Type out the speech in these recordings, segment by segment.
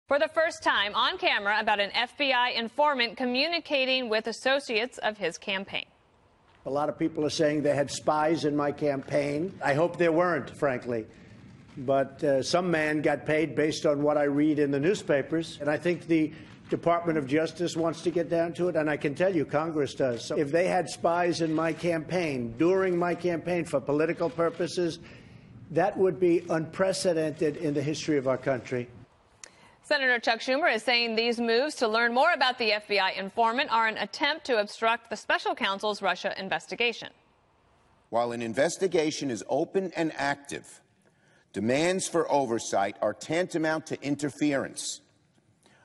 For the first time on camera about an FBI informant communicating with associates of his campaign. A lot of people are saying they had spies in my campaign. I hope there weren't, frankly. But some man got paid based on what I read in the newspapers. And I think the Department of Justice wants to get down to it. And I can tell you, Congress does. So if they had spies in my campaign, during my campaign for political purposes, that would be unprecedented in the history of our country. Senator Chuck Schumer is saying these moves to learn more about the FBI informant are an attempt to obstruct the special counsel's Russia investigation. While an investigation is open and active, demands for oversight are tantamount to interference,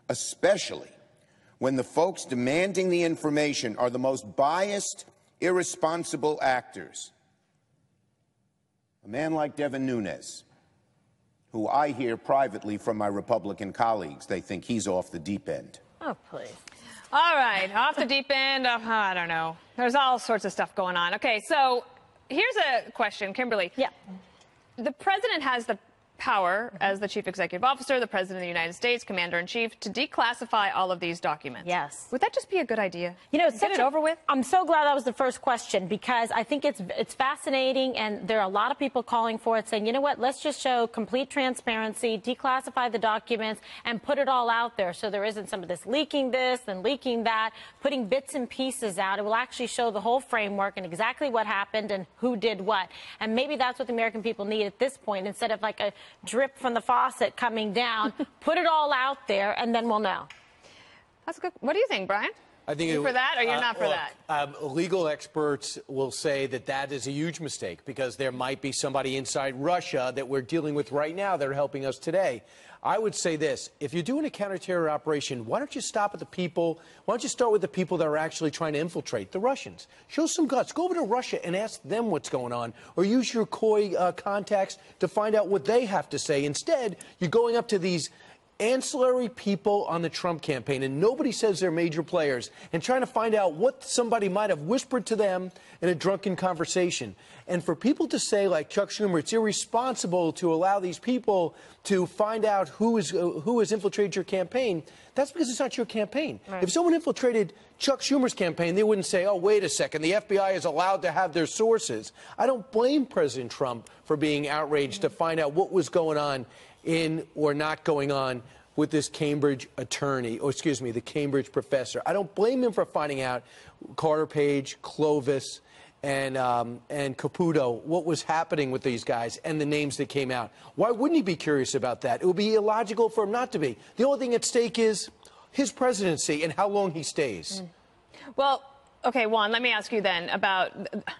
especially when the folks demanding the information are the most biased, irresponsible actors. A man like Devin Nunes, who I hear privately from my Republican colleagues, they think he's off the deep end. Oh, please. All right, off the deep end. I don't know. There's all sorts of stuff going on. Okay, so here's a question, Kimberly. Yeah. The president has the power as the chief executive officer, the president of the United States, commander-in-chief, to declassify all of these documents. Yes. Would that just be a good idea? You know, get it over with? I'm so glad that was the first question, because I think it's fascinating, and there are a lot of people calling for it, saying, you know what, let's just show complete transparency, declassify the documents, and put it all out there so there isn't some of this leaking this and leaking that, putting bits and pieces out. It will actually show the whole framework and exactly what happened and who did what. And maybe that's what the American people need at this point, instead of like a drip from the faucet coming down. Put it all out there, and then we'll know. That's good. What do you think, Brian? I think you for that, or you're not for that? Legal experts will say that that is a huge mistake, because there might be somebody inside Russia that we're dealing with right now that are helping us today. I would say this: if you're doing a counterterror operation, why don't you stop at the people? Why don't you start with the people that are actually trying to infiltrate, the Russians? Show some guts. Go over to Russia and ask them what's going on, or use your coy contacts to find out what they have to say. Instead, you're going up to these ancillary people on the Trump campaign, and nobody says they're major players, and trying to find out what somebody might have whispered to them in a drunken conversation. And for people to say, like Chuck Schumer, it's irresponsible to allow these people to find out who has infiltrated your campaign, that's because it's not your campaign. Right. If someone infiltrated Chuck Schumer's campaign, they wouldn't say, oh, wait a second, the FBI is allowed to have their sources. I don't blame President Trump for being outraged to find out what was going on in or not going on with this Cambridge attorney, or excuse me, the Cambridge professor. I don't blame him for finding out Carter Page, Clovis, and Caputo, what was happening with these guys and the names that came out. Why wouldn't he be curious about that? It would be illogical for him not to be. The only thing at stake is his presidency and how long he stays. Well, okay, Juan, let me ask you then about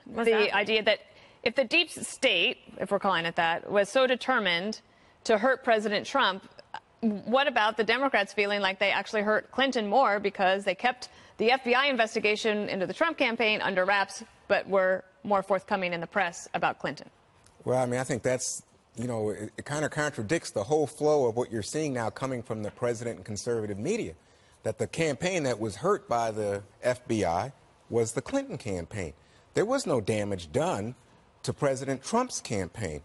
the idea that if the deep state, if we're calling it that, was so determined to hurt President Trump, what about the Democrats feeling like they actually hurt Clinton more because they kept the FBI investigation into the Trump campaign under wraps, but were more forthcoming in the press about Clinton? Well, I mean, I think that's, you know, it kind of contradicts the whole flow of what you're seeing now coming from the president and conservative media, that the campaign that was hurt by the FBI was the Clinton campaign. There was no damage done to President Trump's campaign.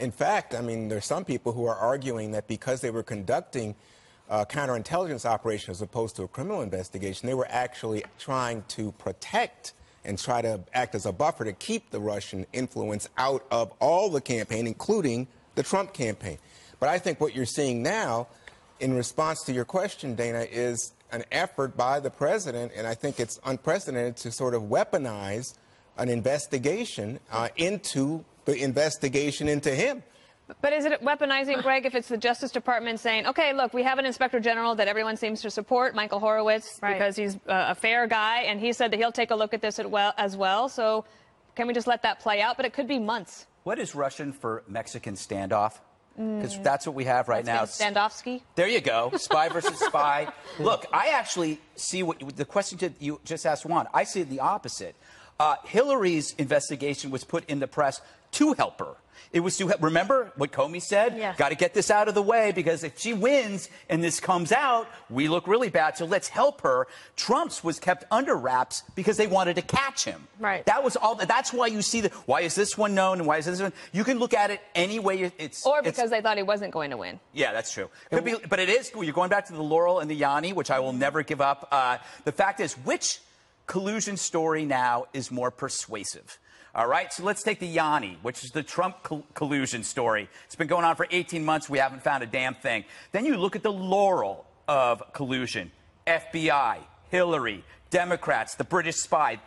In fact, I mean, there's some people who are arguing that because they were conducting a counterintelligence operation as opposed to a criminal investigation, they were actually trying to protect and try to act as a buffer to keep the Russian influence out of all the campaign, including the Trump campaign. But I think what you're seeing now, in response to your question, Dana, is an effort by the president, and I think it's unprecedented, to sort of weaponize an investigation into the investigation into him. But is it weaponizing, Greg, if it's the Justice Department saying, okay, look, we have an inspector general that everyone seems to support, Michael Horowitz, because he's a fair guy, and he said that he'll take a look at this as well. So can we just let that play out? But it could be months. What is Russian for Mexican standoff? Because that's what we have right now. Standoffsky? There you go. Spy versus spy. Look, I actually see what the question you just asked, Juan. I see the opposite. Hillary's investigation was put in the press to help her. It was to help. Remember what Comey said? Yeah. Got to get this out of the way, because if she wins and this comes out, we look really bad. So let's help her. Trump's was kept under wraps because they wanted to catch him. Right. That was all. That's why you see why is this one known and why is this one? You can look at it any way or because they thought he wasn't going to win. Yeah, that's true. Could be, but it is. You're going back to the Laurel and the Yanni, which I will never give up. The fact is, which collusion story now is more persuasive? All right, so let's take the Yanni, which is the Trump collusion story. It's been going on for 18 months. We haven't found a damn thing. Then you look at the Laurel of collusion. FBI, Hillary, Democrats, the British spy,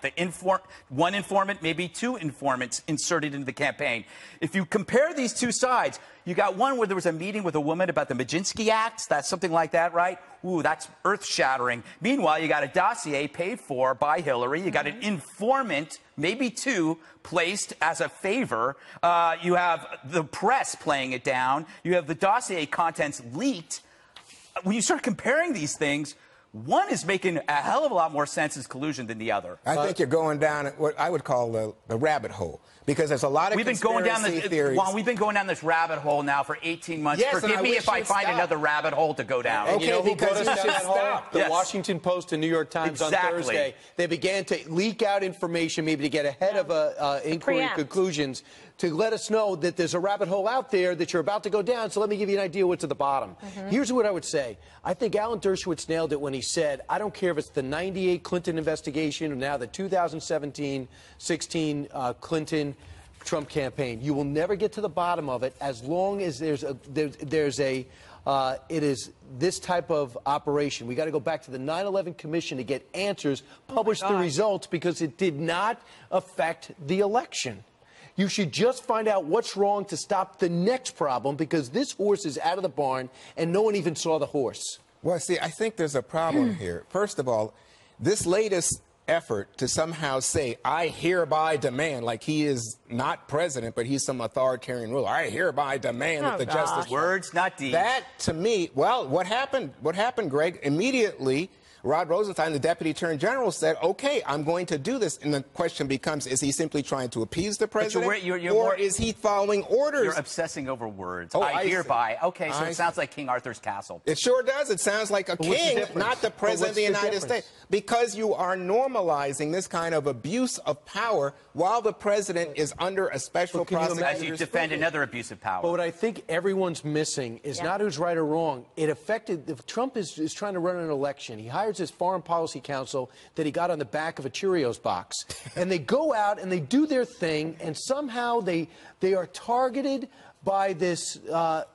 one informant, maybe two informants inserted into the campaign. If you compare these two sides, you got one where there was a meeting with a woman about the Maginski Act. That's something like that, right? Ooh, that's earth-shattering. Meanwhile, you got a dossier paid for by Hillary. You got an informant, maybe two, placed as a favor. You have the press playing it down. You have the dossier contents leaked. When you start comparing these things, one is making a hell of a lot more sense as collusion than the other. I think you're going down what I would call the rabbit hole, because there's a lot of conspiracy theories. Juan, we've been going down this rabbit hole now for 18 months. Yes, Forgive me if I find another rabbit hole to go down. And you know who brought us down that hole? The Yes. Washington Post and New York Times on Thursday. They began to leak out information, maybe to get ahead of inquiry conclusions, to let us know that there's a rabbit hole out there that you're about to go down. So let me give you an idea what's at the bottom. Here's what I would say. I think Alan Dershowitz nailed it when he said, I don't care if it's the 98 Clinton investigation or now the 2017-16 Clinton-Trump campaign. You will never get to the bottom of it as long as it is this type of operation. We got to go back to the 9/11 Commission to get answers, publish the results, because it did not affect the election. You should just find out what's wrong to stop the next problem, because this horse is out of the barn and no one even saw the horse. Well, see, I think there's a problem here. First of all, this latest effort to somehow say, I hereby demand, like he is not president, but he's some authoritarian ruler. I hereby demand that the justice... Words, not deeds. That, to me, well, what happened, Greg? Immediately, Rod Rosenstein, the Deputy Attorney General, said, okay, I'm going to do this. And the question becomes, is he simply trying to appease the president, or is he following orders? You're obsessing over words. Oh, I hereby. Okay, so it sounds like King Arthur's castle. It sure does. It sounds like a king, not the president of the United States. Because you are normalizing this kind of abuse of power while the president is under a special prosecutor. As you defend another abuse of power. But what I think everyone's missing is not who's right or wrong. It affected, Trump is trying to run an election. He hires his foreign policy council that he got on the back of a Cheerios box. And they go out and they do their thing, and somehow they are targeted by this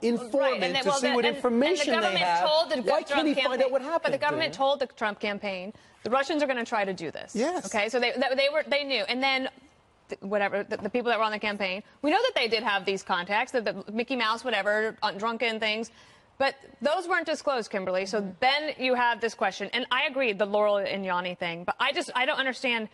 informant to see what information they have. Why can't he find out what happened? But the government told the Trump campaign the Russians are going to try to do this. Yes. Okay, so they knew. And then whatever, the people that were on the campaign, we know that they did have these contacts, the Mickey Mouse, whatever, drunken things. But those weren't disclosed, Kimberly. So then you have this question. And I agree, the Laurel and Yanni thing. But I don't understand.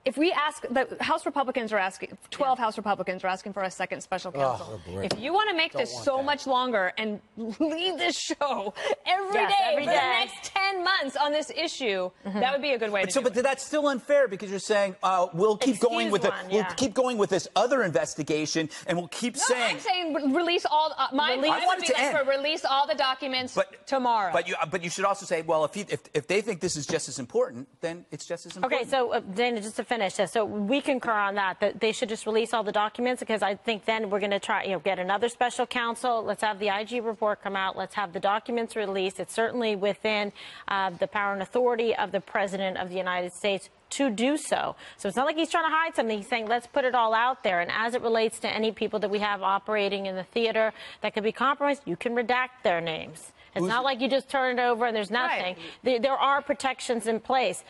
If we ask, the House Republicans are asking, 12 House Republicans are asking for a second special counsel. If you want to make this so much longer and lead this show every day for the next 10 months on this issue, that would be a good way to do it. But that's still unfair, because you're saying we'll keep going with keep going with this other investigation, and we'll keep saying. I'm saying release all. My point would be for release all the documents tomorrow. But you should also say, well, if they think this is just as important, then it's just as important. Okay, so Dana, just to finish this, so we concur on that they should just release all the documents, because I think then we're going to try, get another special counsel. Let's have the IG report come out. Let's have the documents released. It's certainly within the power and authority of the President of the United States to do so. So it's not like he's trying to hide something. He's saying, let's put it all out there. And as it relates to any people that we have operating in the theater that could be compromised, you can redact their names. It's not like you just turn it over and there's nothing. There are protections in place.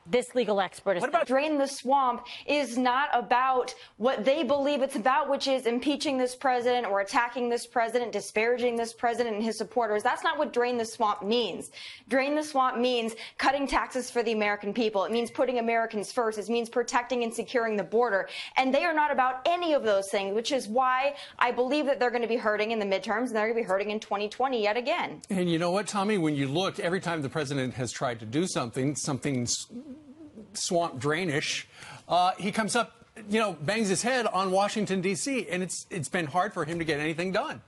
This legal expert is... What about Drain the Swamp is not about what they believe it's about, which is impeaching this president or attacking this president, disparaging this president and his supporters. That's not what Drain the Swamp means. Drain the Swamp means cutting taxes for the American people. It means putting Americans first. It means protecting and securing the border. And they are not about any of those things, which is why I believe that they're going to be hurting in the midterms, and they're going to be hurting in 2020 yet again. And you know what, Tommy? When you look, every time the president has tried to do something swamp drainish, he comes up bangs his head on Washington, D.C., and it's been hard for him to get anything done.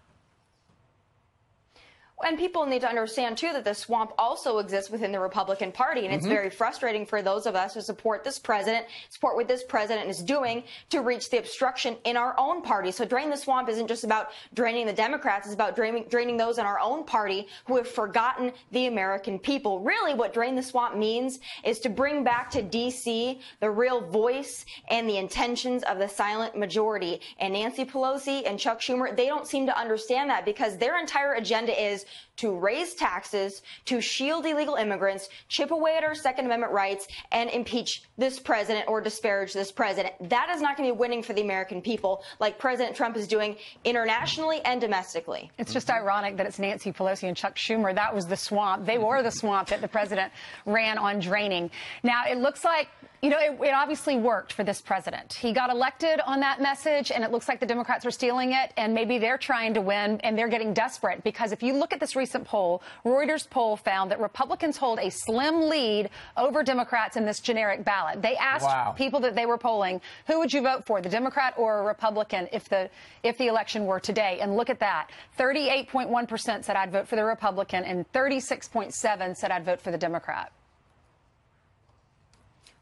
And people need to understand, too, that the swamp also exists within the Republican Party. And it's very frustrating for those of us who support this president, support what this president is doing to reach the obstruction in our own party. So drain the swamp isn't just about draining the Democrats. It's about draining those in our own party who have forgotten the American people. Really, what drain the swamp means is to bring back to D.C. the real voice and the intentions of the silent majority. And Nancy Pelosi and Chuck Schumer, they don't seem to understand that, because their entire agenda is to raise taxes, to shield illegal immigrants, chip away at our Second Amendment rights, and impeach this president or disparage this president. That is not going to be winning for the American people like President Trump is doing internationally and domestically. It's just ironic that it's Nancy Pelosi and Chuck Schumer. That was the swamp. They were the swamp that the president ran on draining. Now, it looks like, it obviously worked for this president. He got elected on that message, and it looks like the Democrats are stealing it, and maybe they're trying to win, and they're getting desperate. Because if you look at this recent poll, Reuters poll found that Republicans hold a slim lead over Democrats in this generic ballot. They asked people that they were polling, who would you vote for, the Democrat or a Republican, if the election were today? And look at that. 38.1% said I'd vote for the Republican, and 36.7% said I'd vote for the Democrat.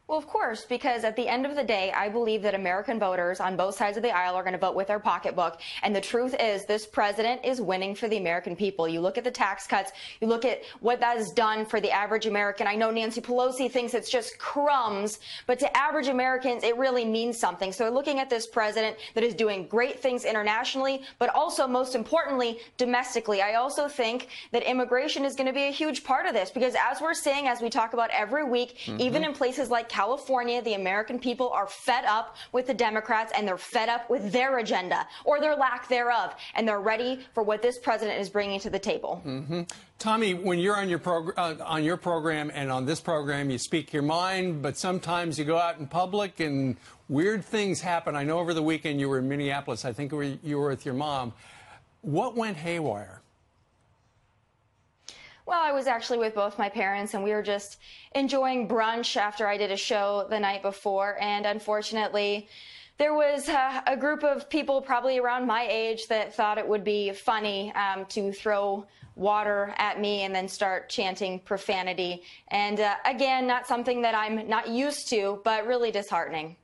Well, of course, because at the end of the day, I believe that American voters on both sides of the aisle are going to vote with their pocketbook. And the truth is, this president is winning for the American people. You look at the tax cuts, you look at what that has done for the average American. I know Nancy Pelosi thinks it's just crumbs, but to average Americans, it really means something. So looking at this president that is doing great things internationally, but also, most importantly, domestically, I also think that immigration is going to be a huge part of this, because as we're seeing, as we talk about every week, even in places like California, the American people are fed up with the Democrats, and they're fed up with their agenda or their lack thereof, and they're ready for what this president is bringing to the table. Tommy, when you're on your program and on this program, you speak your mind, but sometimes you go out in public and weird things happen. I know over the weekend you were in Minneapolis. I think you were with your mom. What went haywire? Well, I was actually with both my parents, and we were just enjoying brunch after I did a show the night before. And unfortunately, there was a group of people probably around my age that thought it would be funny to throw water at me and then start chanting profanity. And again, not something that I'm not used to, but really disheartening.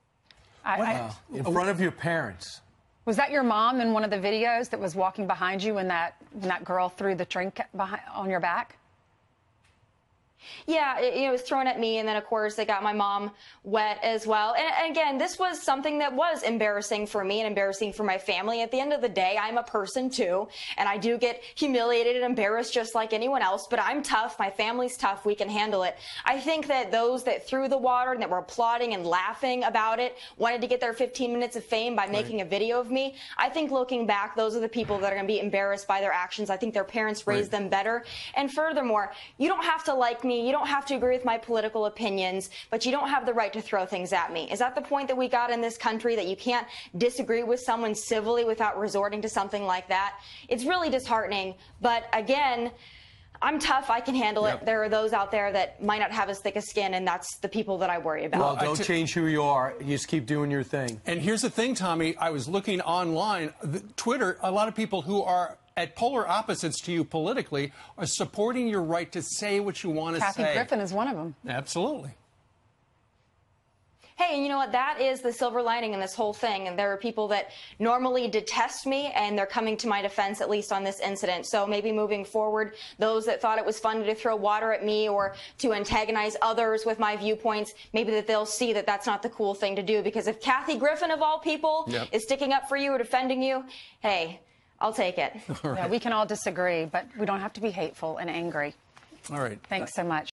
In front of your parents. Was that your mom in one of the videos that was walking behind you when that girl threw the drink on your back? Yeah, it was thrown at me, and then, of course, it got my mom wet as well. And again, this was something that was embarrassing for me and embarrassing for my family. At the end of the day, I'm a person, too, and I do get humiliated and embarrassed just like anyone else, but I'm tough. My family's tough. We can handle it. I think that those that threw the water and that were applauding and laughing about it wanted to get their 15 minutes of fame by making a video of me. I think looking back, those are the people that are going to be embarrassed by their actions. I think their parents raised them better. And furthermore, you don't have to like me. You don't have to agree with my political opinions, but you don't have the right to throw things at me. Is that the point that we got in this country, that you can't disagree with someone civilly without resorting to something like that? It's really disheartening. But again, I'm tough. I can handle it. There are those out there that might not have as thick a skin, and that's the people that I worry about. Well, don't change who you are. You just keep doing your thing. And here's the thing, Tommy. I was looking online. Twitter, a lot of people who are at polar opposites to you politically are supporting your right to say what you want to say. Kathy Griffin is one of them. Absolutely. Hey, and you know what? That is the silver lining in this whole thing. And there are people that normally detest me, and they're coming to my defense, at least on this incident. So maybe moving forward, those that thought it was fun to throw water at me or to antagonize others with my viewpoints, maybe that they'll see that that's not the cool thing to do. Because if Kathy Griffin, of all people, is sticking up for you or defending you, hey, I'll take it. Yeah, we can all disagree, but we don't have to be hateful and angry. All right. Thanks so much.